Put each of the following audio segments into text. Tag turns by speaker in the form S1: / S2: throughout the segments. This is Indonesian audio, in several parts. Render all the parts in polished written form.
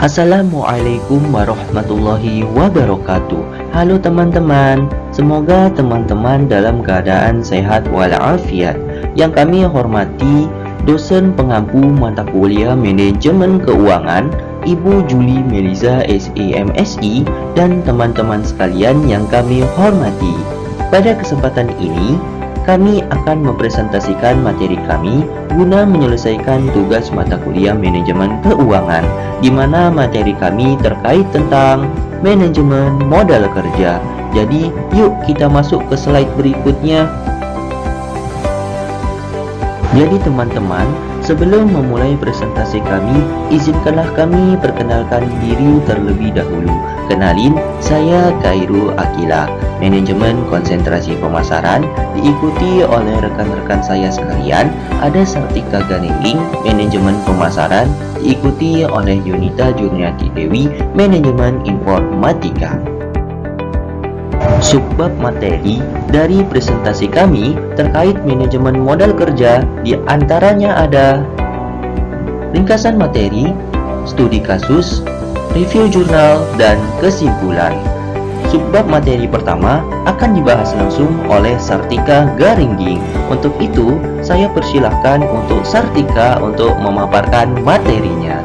S1: Assalamualaikum warahmatullahi wabarakatuh. Halo teman-teman, semoga teman-teman dalam keadaan sehat walafiat. Yang kami hormati dosen pengampu mata kuliah Manajemen Keuangan Ibu Juli Meliza SEMSI dan teman-teman sekalian yang kami hormati. Pada kesempatan ini kami akan mempresentasikan materi kami guna menyelesaikan tugas mata kuliah manajemen keuangan, di mana materi kami terkait tentang manajemen modal kerja. Jadi, yuk kita masuk ke slide berikutnya. Jadi teman-teman, sebelum memulai presentasi kami, izinkanlah kami perkenalkan diri terlebih dahulu. Kenalin, saya Khairul Akila, Manajemen Konsentrasi Pemasaran, diikuti oleh rekan-rekan saya sekalian, ada Sartika Ganinging, Manajemen Pemasaran, diikuti oleh Yunita Jurniati Dewi, Manajemen Informatika. Subbab materi dari presentasi kami terkait manajemen modal kerja diantaranya ada ringkasan materi, studi kasus, review jurnal, dan kesimpulan. Subbab materi pertama akan dibahas langsung oleh Sartika Garingging. Untuk itu, saya persilahkan untuk Sartika untuk memaparkan materinya.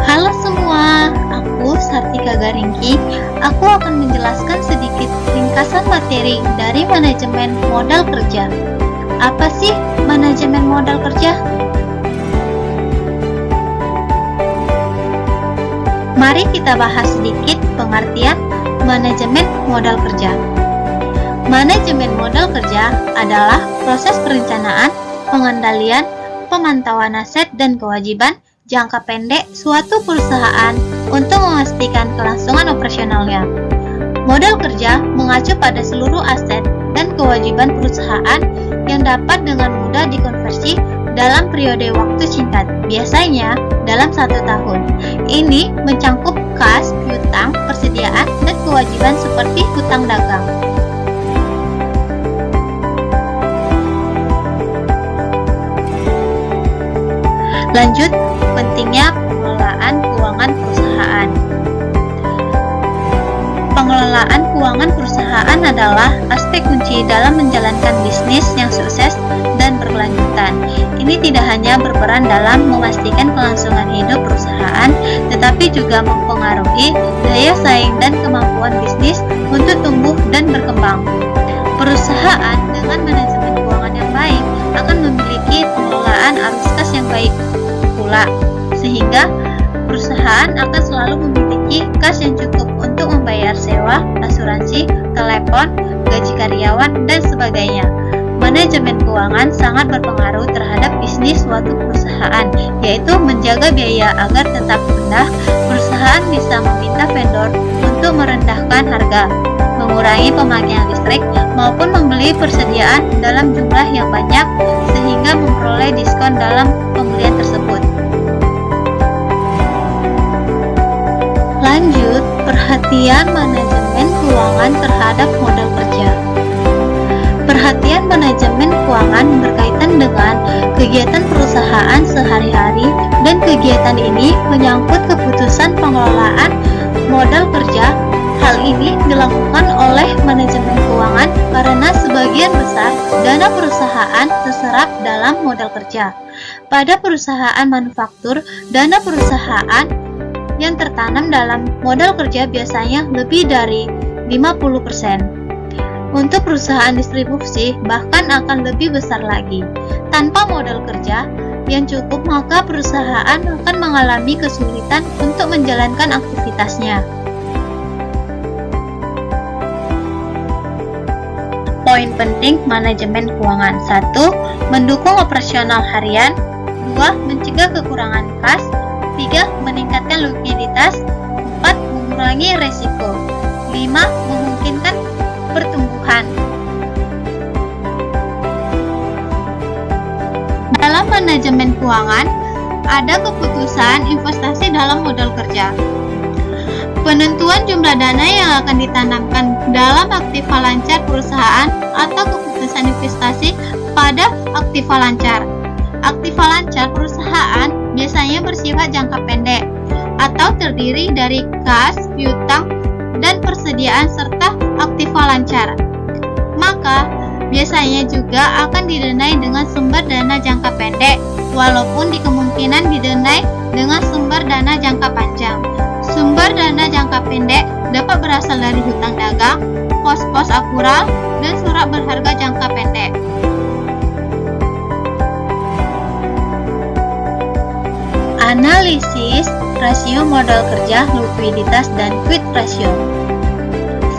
S2: Halo semua, aku Sartika Garingging. Aku akan menjelaskan sedikit ringkasan materi dari manajemen modal kerja. Apa sih manajemen modal kerja? Mari kita bahas sedikit pengertian manajemen modal kerja. Manajemen modal kerja adalah proses perencanaan, pengendalian, pemantauan aset dan kewajiban jangka pendek suatu perusahaan untuk memastikan kelangsungan operasionalnya. Modal kerja mengacu pada seluruh aset dan kewajiban perusahaan yang dapat dengan mudah dikonversi dalam periode waktu singkat, biasanya dalam 1 tahun. Ini mencangkup kas, piutang, persediaan, dan kewajiban seperti hutang dagang. Lanjut, pentingnya pengelolaan keuangan perusahaan. Pengelolaan keuangan perusahaan adalah aspek kunci dalam menjalankan bisnis yang sukses dan berkelanjutan. Ini tidak hanya berperan dalam memastikan kelangsungan hidup perusahaan, tetapi juga mempengaruhi daya saing dan kemampuan bisnis untuk tumbuh dan berkembang. Perusahaan dengan manajemen keuangan yang baik akan memiliki pengelolaan arus kas yang baik pula, sehingga perusahaan akan selalu memiliki kas yang cukup untuk membayar sewa, asuransi, telepon, gaji karyawan, dan sebagainya. Manajemen keuangan sangat berpengaruh terhadap bisnis suatu perusahaan, yaitu menjaga biaya agar tetap rendah. Perusahaan bisa meminta vendor untuk merendahkan harga, mengurangi pemakaian listrik, maupun membeli persediaan dalam jumlah yang banyak sehingga memperoleh diskon dalam pembelian tersebut. Lanjut, perhatian manajemen keuangan terhadap modal kerja. Perhatian manajemen keuangan berkaitan dengan kegiatan perusahaan sehari-hari, dan kegiatan ini menyangkut keputusan pengelolaan modal kerja. Hal ini dilakukan oleh manajemen keuangan karena sebagian besar dana perusahaan terserap dalam modal kerja. Pada perusahaan manufaktur, dana perusahaan yang tertanam dalam modal kerja biasanya lebih dari 50%. Untuk perusahaan distribusi bahkan akan lebih besar lagi. Tanpa modal kerja yang cukup, maka perusahaan akan mengalami kesulitan untuk menjalankan aktivitasnya. Poin penting manajemen keuangan: 1. Mendukung operasional harian. 2. Mencegah kekurangan kas. 3. Meningkatkan likuiditas. 4. Mengurangi resiko. 5. Memungkinkan pertumbuhan. Dalam manajemen keuangan, ada keputusan investasi dalam modal kerja. Penentuan jumlah dana yang akan ditanamkan dalam aktiva lancar perusahaan atau keputusan investasi pada aktiva lancar. Aktiva lancar perusahaan biasanya bersifat jangka pendek atau terdiri dari kas, piutang, dan persediaan serta aktiva lancar. Maka, biasanya juga akan didanai dengan sumber dana jangka pendek, walaupun di kemungkinan didanai dengan sumber dana jangka panjang. Sumber dana jangka pendek dapat berasal dari hutang dagang, pos-pos akural, dan surat berharga jangka pendek. Analisis rasio modal kerja, likuiditas, dan quick ratio.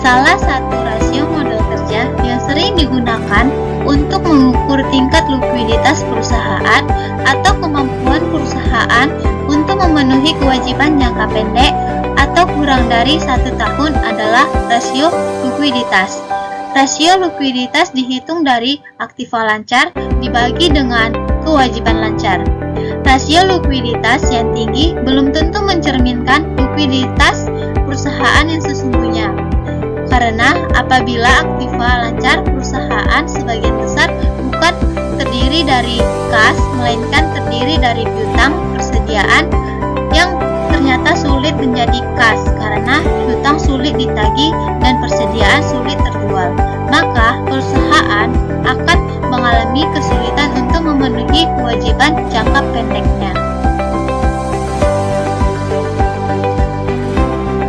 S2: Salah satu rasio modal kerja yang sering digunakan untuk mengukur tingkat likuiditas perusahaan atau kemampuan perusahaan untuk memenuhi kewajiban jangka pendek atau kurang dari 1 tahun adalah rasio likuiditas. Rasio likuiditas dihitung dari aktiva lancar dibagi dengan kewajiban lancar. Rasio likuiditas yang tinggi belum tentu mencerminkan likuiditas perusahaan yang sesungguhnya. Karena apabila aktiva lancar perusahaan sebagian besar bukan terdiri dari kas, melainkan terdiri dari piutang persediaan yang ternyata sulit menjadi kas karena piutang sulit ditagih dan persediaan sulit terjual, maka perusahaan akan mengalami kesulitan untuk memenuhi kewajiban jangka pendeknya.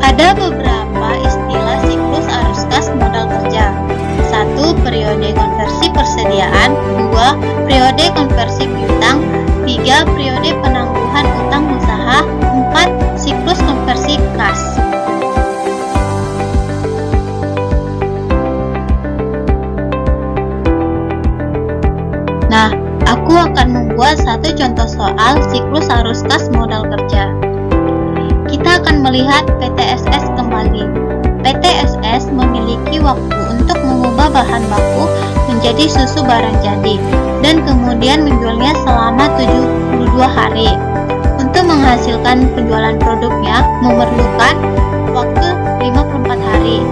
S2: Ada beberapa istilah siklus arus kas modal kerja. 1. Periode konversi persediaan. 2. Periode konversi piutang. 3. Periode penangguhan utang usaha. 4. Siklus konversi kas. Nah, aku akan membuat satu contoh soal siklus arus kas modal kerja. Kita akan melihat PTSS kembali. PTSS memiliki waktu untuk mengubah bahan baku menjadi susu barang jadi dan kemudian menjualnya selama 72 hari. Untuk menghasilkan penjualan produknya memerlukan waktu 54 hari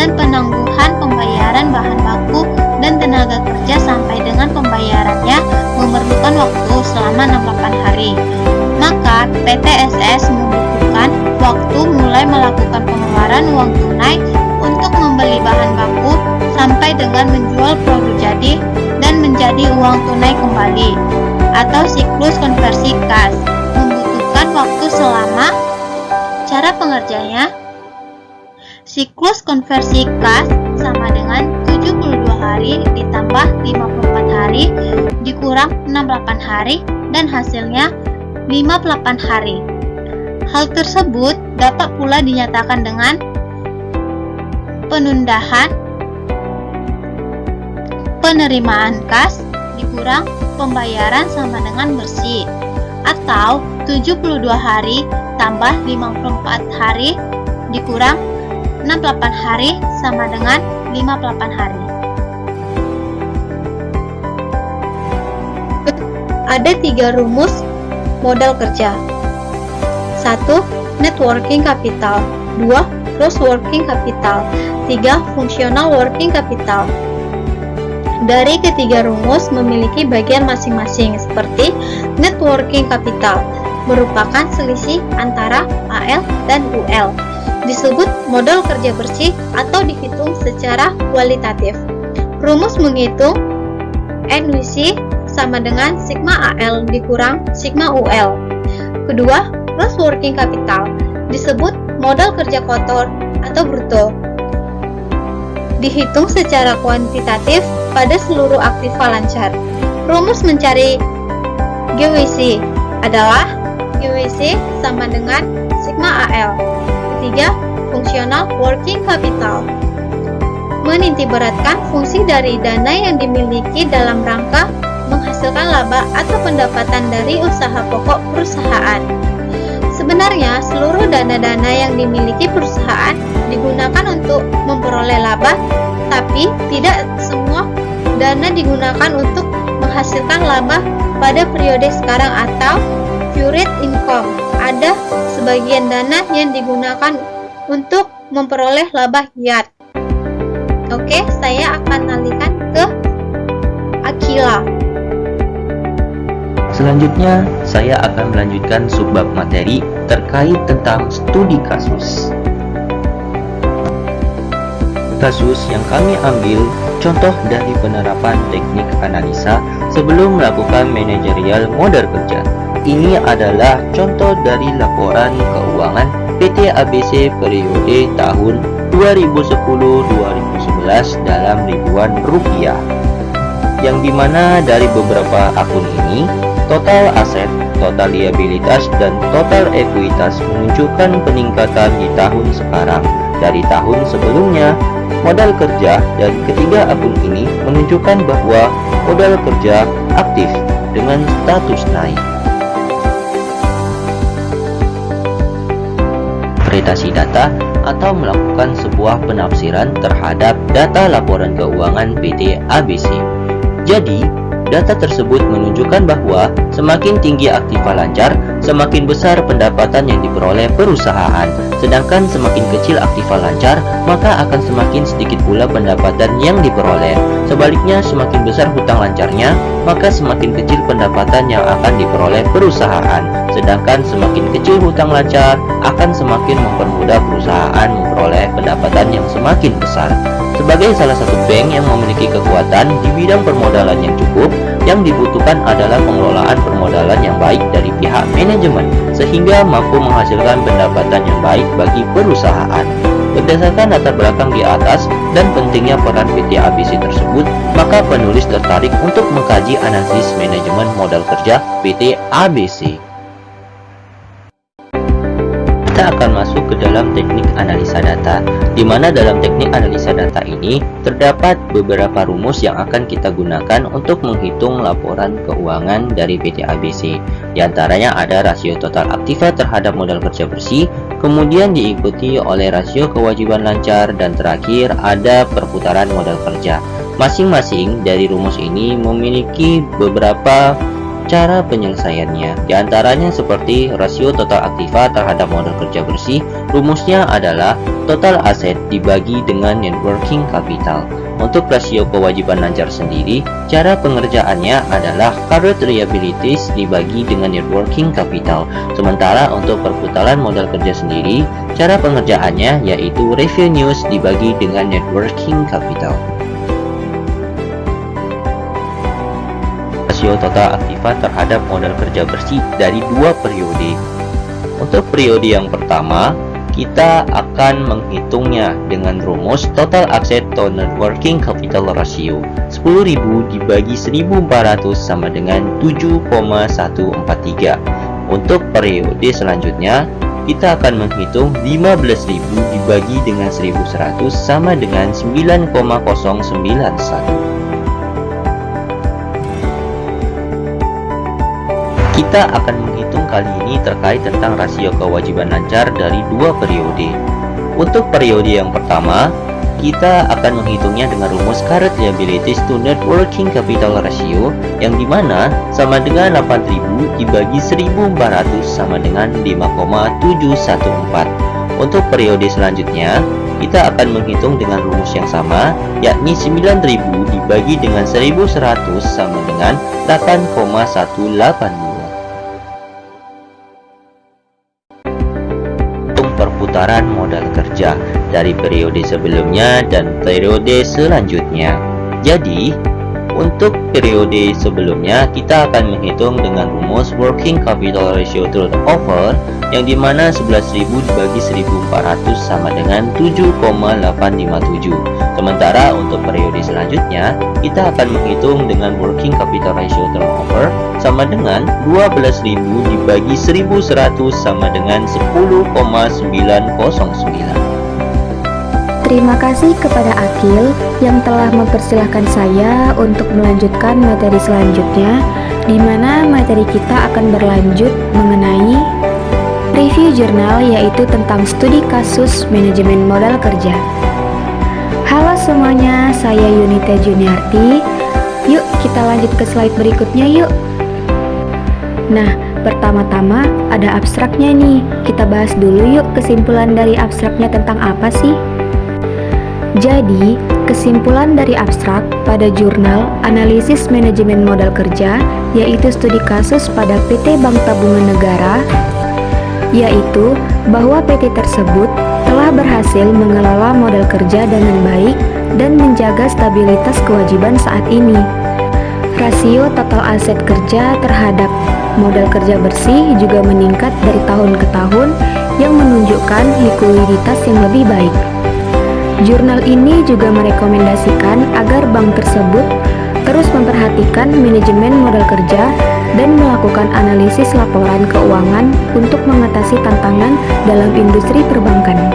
S2: dan penangguhan pembayaran bahan baku dan tenaga kerja sampai dengan pembayarannya memerlukan waktu selama 68 hari. Maka PTSS membutuhkan waktu mulai melakukan pengeluaran uang tunai untuk membeli bahan baku sampai dengan menjual produk jadi dan menjadi uang tunai kembali atau siklus konversi kas membutuhkan waktu selama. Cara pengerjanya, siklus konversi kas sama dengan 72 hari ditambah 54 hari dikurang 68 hari dan hasilnya 58 hari. Hal tersebut dapat pula dinyatakan dengan penundaan penerimaan kas dikurang pembayaran sama dengan bersih, atau 72 hari tambah 54 hari dikurang 68 hari sama dengan 58 hari. Ada 3 rumus modal kerja. 1. Net working capital. 2. Gross working capital. 3. Functional working capital. Dari ketiga rumus memiliki bagian masing-masing seperti net working capital merupakan selisih antara AL dan UL. Disebut modal kerja bersih atau dihitung secara kualitatif. Rumus menghitung NWC sama dengan sigma AL dikurang sigma UL. Kedua, gross working capital disebut modal kerja kotor atau bruto. Dihitung secara kuantitatif pada seluruh aktiva lancar. Rumus mencari GWC adalah GWC sama dengan sigma AL. Ketiga, functional working capital menitikberatkan fungsi dari dana yang dimiliki dalam rangka menghasilkan laba atau pendapatan dari usaha pokok perusahaan. Sebenarnya, seluruh dana-dana yang dimiliki perusahaan digunakan untuk memperoleh laba, tapi tidak semua dana digunakan untuk menghasilkan laba pada periode sekarang atau current income. Ada sebagian dana yang digunakan untuk memperoleh laba kiat. Oke, saya akan alihkan ke Akila.
S1: Selanjutnya, saya akan melanjutkan subbab materi terkait tentang studi kasus. Kasus yang kami ambil contoh dari penerapan teknik analisa sebelum melakukan manajerial modal kerja. Ini adalah contoh dari laporan keuangan PT ABC periode tahun 2010-2011 dalam ribuan rupiah, yang dimana dari beberapa akun ini total aset, total liabilitas, dan total ekuitas menunjukkan peningkatan di tahun sekarang dari tahun sebelumnya. Modal kerja dan ketiga akun ini menunjukkan bahwa modal kerja aktif dengan status naik. Interpretasi data atau melakukan sebuah penafsiran terhadap data laporan keuangan PT ABC. Jadi, data tersebut menunjukkan bahwa semakin tinggi aktiva lancar, semakin besar pendapatan yang diperoleh perusahaan. Sedangkan semakin kecil aktiva lancar, maka akan semakin sedikit pula pendapatan yang diperoleh. Sebaliknya, semakin besar hutang lancarnya, maka semakin kecil pendapatan yang akan diperoleh perusahaan. Sedangkan semakin kecil hutang lancar, akan semakin mempermudah perusahaan memperoleh pendapatan yang semakin besar. Sebagai salah satu bank yang memiliki kekuatan di bidang permodalan yang cukup, yang dibutuhkan adalah pengelolaan permodalan yang baik dari pihak manajemen, sehingga mampu menghasilkan pendapatan yang baik bagi perusahaan. Berdasarkan latar belakang di atas dan pentingnya peran PT ABC tersebut, maka penulis tertarik untuk mengkaji analisis manajemen modal kerja PT ABC. Kita akan masuk ke dalam teknik analisa data, di mana dalam teknik analisa data ini terdapat beberapa rumus yang akan kita gunakan untuk menghitung laporan keuangan dari PT ABC. Di antaranya ada rasio total aktiva terhadap modal kerja bersih, kemudian diikuti oleh rasio kewajiban lancar, dan terakhir ada perputaran modal kerja. Masing-masing dari rumus ini memiliki beberapa cara penyelesaiannya. Di antaranya seperti rasio total aktiva terhadap modal kerja bersih, rumusnya adalah total aset dibagi dengan net working capital. Untuk rasio kewajiban lancar sendiri, cara pengerjaannya adalah current liabilities dibagi dengan net working capital. Sementara untuk perputaran modal kerja sendiri, cara pengerjaannya yaitu revenues dibagi dengan net working capital. Rasio total aktiva terhadap modal kerja bersih dari dua periode. Untuk periode yang pertama, kita akan menghitungnya dengan rumus total asset to net working capital ratio. 10.000 dibagi 1.400 sama dengan 7,143. Untuk periode selanjutnya, kita akan menghitung 15.000 dibagi dengan 1.100 sama dengan 9,091. Kita akan menghitung kali ini terkait tentang rasio kewajiban lancar dari dua periode. Untuk periode yang pertama, kita akan menghitungnya dengan rumus current liabilities to net working capital ratio, yang dimana sama dengan 8.000 dibagi 1.400 sama dengan 5,714. Untuk periode selanjutnya, kita akan menghitung dengan rumus yang sama, yakni 9.000 dibagi dengan 1.100 sama dengan 8,182. Perputaran modal kerja dari periode sebelumnya dan periode selanjutnya. Jadi, untuk periode sebelumnya kita akan menghitung dengan rumus working capital ratio turnover, yang dimana 11.000 dibagi 1.400 sama dengan 7,857. Sementara untuk periode selanjutnya kita akan menghitung dengan working capital ratio turnover sama dengan 12.000 dibagi 1.100 sama dengan 10,909.
S3: Terima kasih kepada Akil yang telah mempersilahkan saya untuk melanjutkan materi selanjutnya, di mana materi kita akan berlanjut mengenai review jurnal, yaitu tentang studi kasus manajemen modal kerja. Halo semuanya, saya Yunita Juniarti. Yuk kita lanjut ke slide berikutnya yuk. Nah, pertama-tama ada abstraknya nih. Kita bahas dulu yuk kesimpulan dari abstraknya tentang apa sih? Jadi, kesimpulan dari abstrak pada jurnal Analisis Manajemen Modal Kerja, yaitu studi kasus pada PT Bank Tabungan Negara, yaitu bahwa PT tersebut telah berhasil mengelola modal kerja dengan baik dan menjaga stabilitas kewajiban saat ini. Rasio total aset kerja terhadap modal kerja bersih juga meningkat dari tahun ke tahun yang menunjukkan likuiditas yang lebih baik. Jurnal ini juga merekomendasikan agar bank tersebut terus memperhatikan manajemen modal kerja dan melakukan analisis laporan keuangan untuk mengatasi tantangan dalam industri perbankan.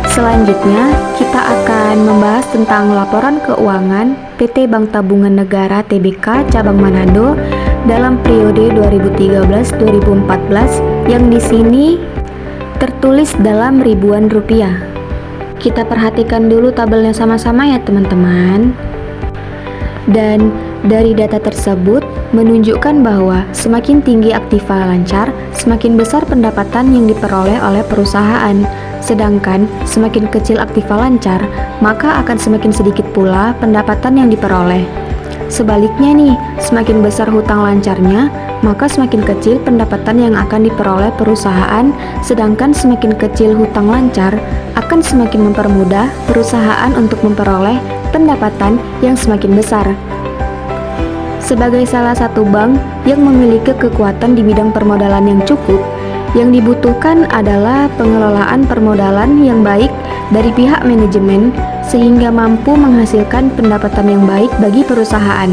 S3: Selanjutnya, kita akan membahas tentang laporan keuangan PT Bank Tabungan Negara Tbk Cabang Manado dalam periode 2013-2014 yang di sini tertulis dalam ribuan rupiah. Kita perhatikan dulu tabelnya sama-sama ya teman-teman. Dan dari data tersebut menunjukkan bahwa semakin tinggi aktiva lancar, semakin besar pendapatan yang diperoleh oleh perusahaan. Sedangkan semakin kecil aktiva lancar, maka akan semakin sedikit pula pendapatan yang diperoleh. Sebaliknya nih, semakin besar hutang lancarnya, maka semakin kecil pendapatan yang akan diperoleh perusahaan, sedangkan semakin kecil hutang lancar akan semakin mempermudah perusahaan untuk memperoleh pendapatan yang semakin besar. Sebagai salah satu bank yang memiliki kekuatan di bidang permodalan yang cukup, yang dibutuhkan adalah pengelolaan permodalan yang baik dari pihak manajemen sehingga mampu menghasilkan pendapatan yang baik bagi perusahaan.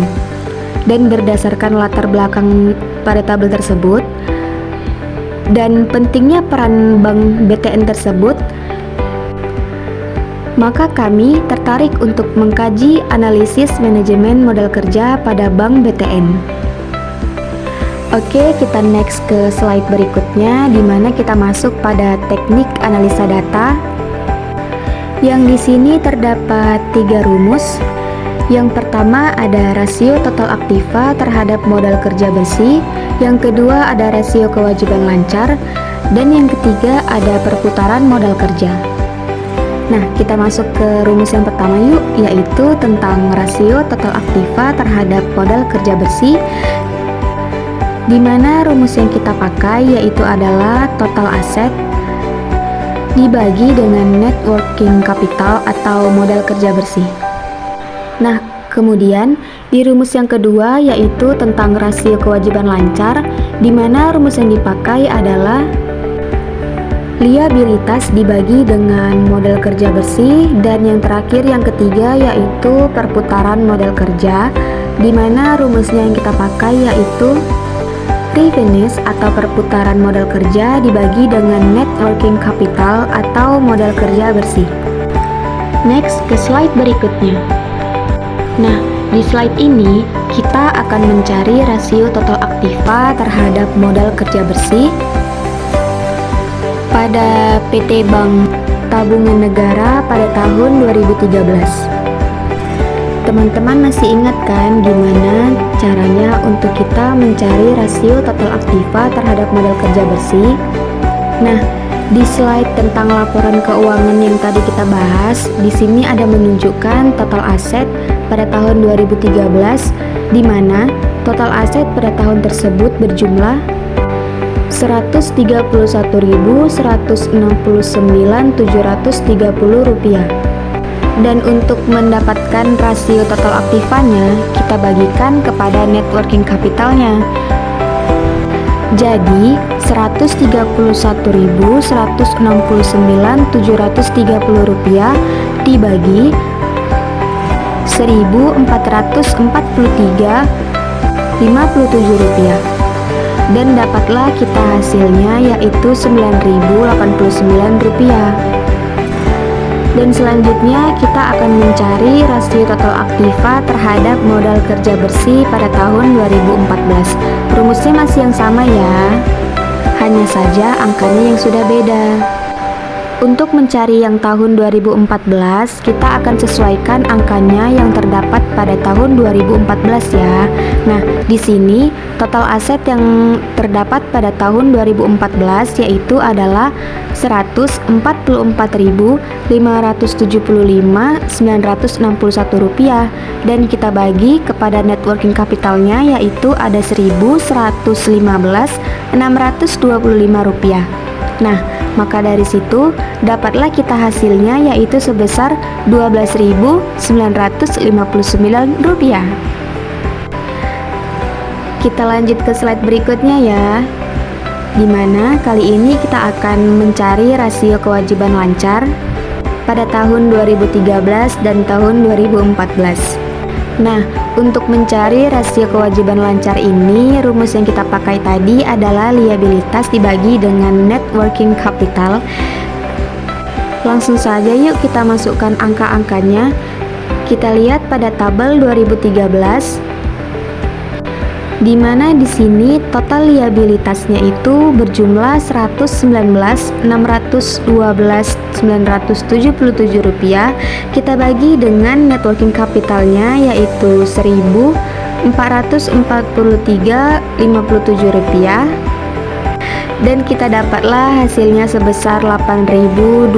S3: Dan berdasarkan latar belakang pada tabel tersebut dan pentingnya peran Bank BTN tersebut, maka kami tertarik untuk mengkaji analisis manajemen modal kerja pada Bank BTN. Oke, kita next ke slide berikutnya, di mana kita masuk pada teknik analisa data. Yang di sini terdapat 3 rumus. Yang pertama ada rasio total aktiva terhadap modal kerja bersih. Yang kedua ada rasio kewajiban lancar. Dan yang ketiga ada perputaran modal kerja. Nah, kita masuk ke rumus yang pertama yuk, yaitu tentang rasio total aktiva terhadap modal kerja bersih, di mana rumus yang kita pakai yaitu adalah total aset dibagi dengan net working capital atau modal kerja bersih. Nah, kemudian di rumus yang kedua yaitu tentang rasio kewajiban lancar, di mana rumus yang dipakai adalah liabilitas dibagi dengan modal kerja bersih, dan yang terakhir yang ketiga yaitu perputaran modal kerja, di mana rumusnya yang kita pakai yaitu revenues atau perputaran modal kerja dibagi dengan net working capital atau modal kerja bersih. Next ke slide berikutnya. Nah, di slide ini kita akan mencari rasio total aktiva terhadap modal kerja bersih pada PT Bank Tabungan Negara pada tahun 2013. Teman-teman masih ingat kan gimana caranya untuk kita mencari rasio total aktiva terhadap modal kerja bersih? Nah, di slide tentang laporan keuangan yang tadi kita bahas, di sini ada menunjukkan total aset pada tahun 2013, di mana total aset pada tahun tersebut berjumlah Rp131.169.730. Dan untuk mendapatkan rasio total aktivanya, kita bagikan kepada net working capitalnya. Jadi, Rp131.169.730 dibagi 1.443.57 rupiah. Dan dapatlah kita hasilnya yaitu Rp9.089. Dan selanjutnya kita akan mencari rasio total aktiva terhadap modal kerja bersih pada tahun 2014. Rumusnya masih yang sama ya, hanya saja angkanya yang sudah beda. Untuk mencari yang tahun 2014, kita akan sesuaikan angkanya yang terdapat pada tahun 2014 ya. Nah, di sini total aset yang terdapat pada tahun 2014 yaitu adalah 144.575.961 rupiah, dan kita bagi kepada net working capitalnya yaitu ada 1.115.625 rupiah. Nah, maka dari situ dapatlah kita hasilnya yaitu sebesar 12.959 rupiah. Kita lanjut ke slide berikutnya ya, dimana kali ini kita akan mencari rasio kewajiban lancar pada tahun 2013 dan tahun 2014. Nah, untuk mencari rasio kewajiban lancar ini, rumus yang kita pakai tadi adalah liabilitas dibagi dengan net working capital. Langsung saja yuk kita masukkan angka-angkanya. Kita lihat pada tabel 2013, di mana di sini total liabilitasnya itu berjumlah 119.612.977 rupiah. Kita bagi dengan net working capitalnya yaitu 1.443.57 rupiah, dan kita dapatlah hasilnya sebesar 8.288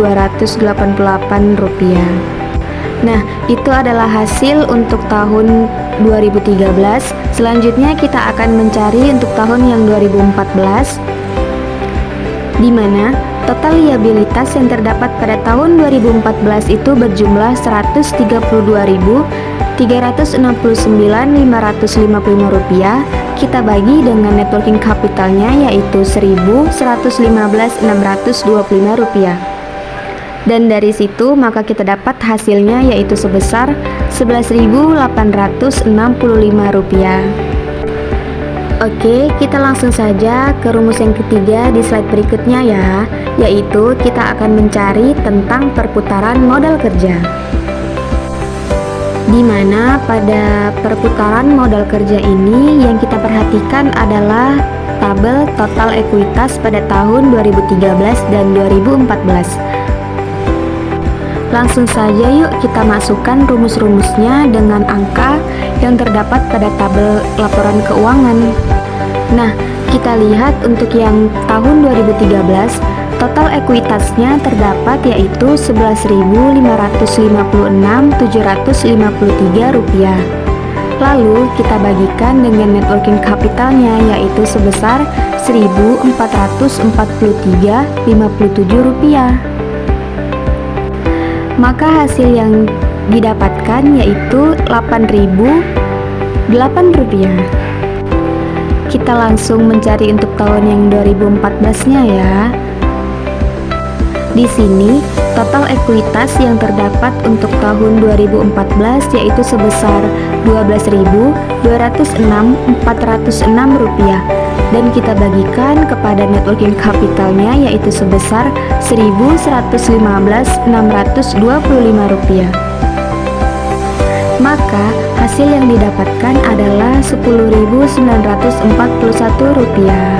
S3: rupiah. Nah, itu adalah hasil untuk tahun 2013. Selanjutnya kita akan mencari untuk tahun yang 2014, di mana total liabilitas yang terdapat pada tahun 2014 itu berjumlah 132.369.555 rupiah. Kita bagi dengan net working capitalnya yaitu 1.115.625 rupiah. Dan dari situ maka kita dapat hasilnya yaitu sebesar 11.865 rupiah. Oke, kita langsung saja ke rumus yang ketiga di slide berikutnya ya, yaitu kita akan mencari tentang perputaran modal kerja. Di mana pada perputaran modal kerja ini yang kita perhatikan adalah tabel total ekuitas pada tahun 2013 dan 2014. Langsung saja yuk kita masukkan rumus-rumusnya dengan angka yang terdapat pada tabel laporan keuangan. Nah, kita lihat untuk yang tahun 2013, total ekuitasnya terdapat yaitu 11.556.753 rupiah. Lalu kita bagikan dengan net working capitalnya yaitu sebesar 1.443.57 rupiah. Maka hasil yang didapatkan yaitu 8.008 rupiah. Kita langsung mencari untuk tahun yang 2014-nya ya. Di sini total ekuitas yang terdapat untuk tahun 2014 yaitu sebesar 12.206.406 rupiah, dan kita bagikan kepada net working capitalnya yaitu sebesar 1.115.625 rupiah. Maka hasil yang didapatkan adalah 10.941 rupiah.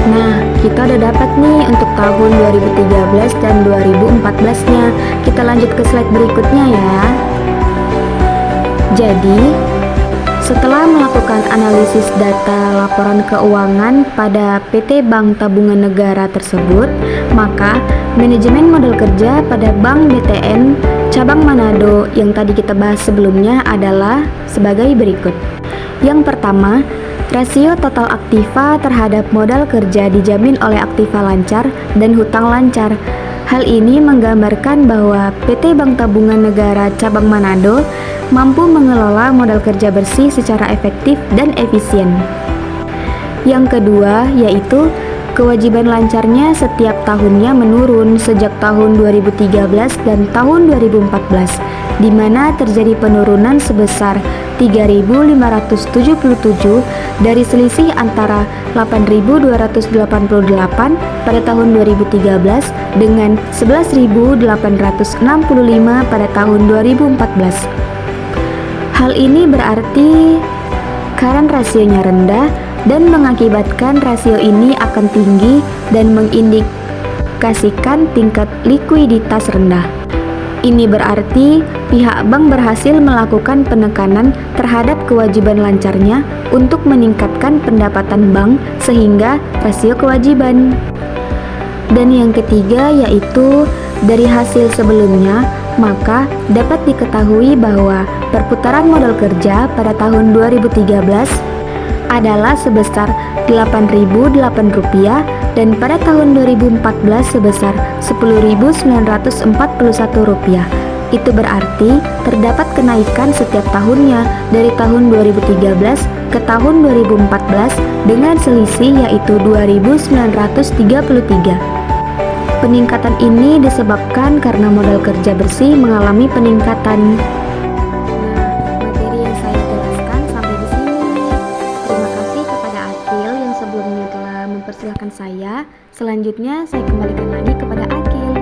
S3: Nah, kita udah dapat nih untuk tahun 2013 dan 2014-nya. Kita lanjut ke slide berikutnya ya. Jadi, setelah melakukan analisis data laporan keuangan pada PT Bank Tabungan Negara tersebut, maka manajemen modal kerja pada Bank BTN cabang Manado yang tadi kita bahas sebelumnya adalah sebagai berikut. Yang pertama, rasio total aktiva terhadap modal kerja dijamin oleh aktiva lancar dan hutang lancar. Hal ini menggambarkan bahwa PT Bank Tabungan Negara cabang Manado mampu mengelola modal kerja bersih secara efektif dan efisien. Yang kedua yaitu kewajiban lancarnya setiap tahunnya menurun sejak tahun 2013 dan tahun 2014, di mana terjadi penurunan sebesar 3.577 dari selisih antara 8.288 pada tahun 2013 dengan 11.865 pada tahun 2014. Hal ini berarti current rasionya rendah dan mengakibatkan rasio ini akan tinggi dan mengindikasikan mengindikasikan tingkat likuiditas rendah. Ini berarti pihak bank berhasil melakukan penekanan terhadap kewajiban lancarnya untuk meningkatkan pendapatan bank sehingga rasio kewajiban. Dan yang ketiga yaitu dari hasil sebelumnya, maka dapat diketahui bahwa perputaran modal kerja pada tahun 2013 adalah sebesar Rp8.008 dan pada tahun 2014 sebesar Rp10.941. Itu berarti terdapat kenaikan setiap tahunnya dari tahun 2013 ke tahun 2014 dengan selisih yaitu Rp2.933. Peningkatan ini disebabkan karena modal kerja bersih mengalami peningkatan. Materi yang saya jelaskan sampai di sini. Terima kasih kepada Akil yang sebelumnya telah mempersilahkan saya. Selanjutnya saya kembalikan lagi kepada Akil.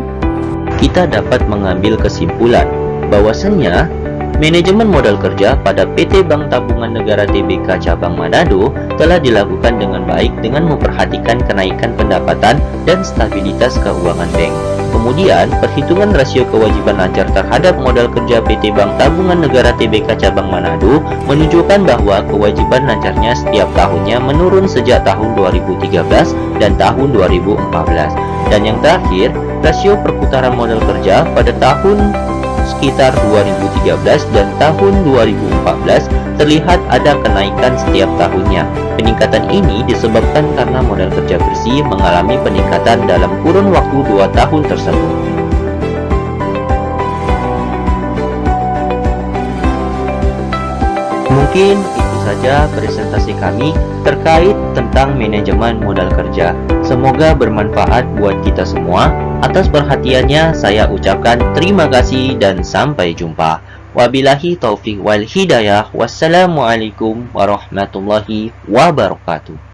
S1: Kita dapat mengambil kesimpulan bahwasannya manajemen modal kerja pada PT Bank Tabungan Negara Tbk Cabang Manado telah dilakukan dengan baik dengan memperhatikan kenaikan pendapatan dan stabilitas keuangan bank. Kemudian, perhitungan rasio kewajiban lancar terhadap modal kerja PT Bank Tabungan Negara Tbk Cabang Manado menunjukkan bahwa kewajiban lancarnya setiap tahunnya menurun sejak tahun 2013 dan tahun 2014. Dan yang terakhir, rasio perputaran modal kerja pada tahun sekitar 2013 dan tahun 2014 terlihat ada kenaikan setiap tahunnya. Peningkatan ini disebabkan karena modal kerja bersih mengalami peningkatan dalam kurun waktu 2 tahun tersebut. Mungkin itu saja presentasi kami terkait tentang manajemen modal kerja. Semoga bermanfaat buat kita semua. Atas perhatiannya saya ucapkan terima kasih dan sampai jumpa. Wabillahi taufiq wal hidayah. Wassalamualaikum warahmatullahi wabarakatuh.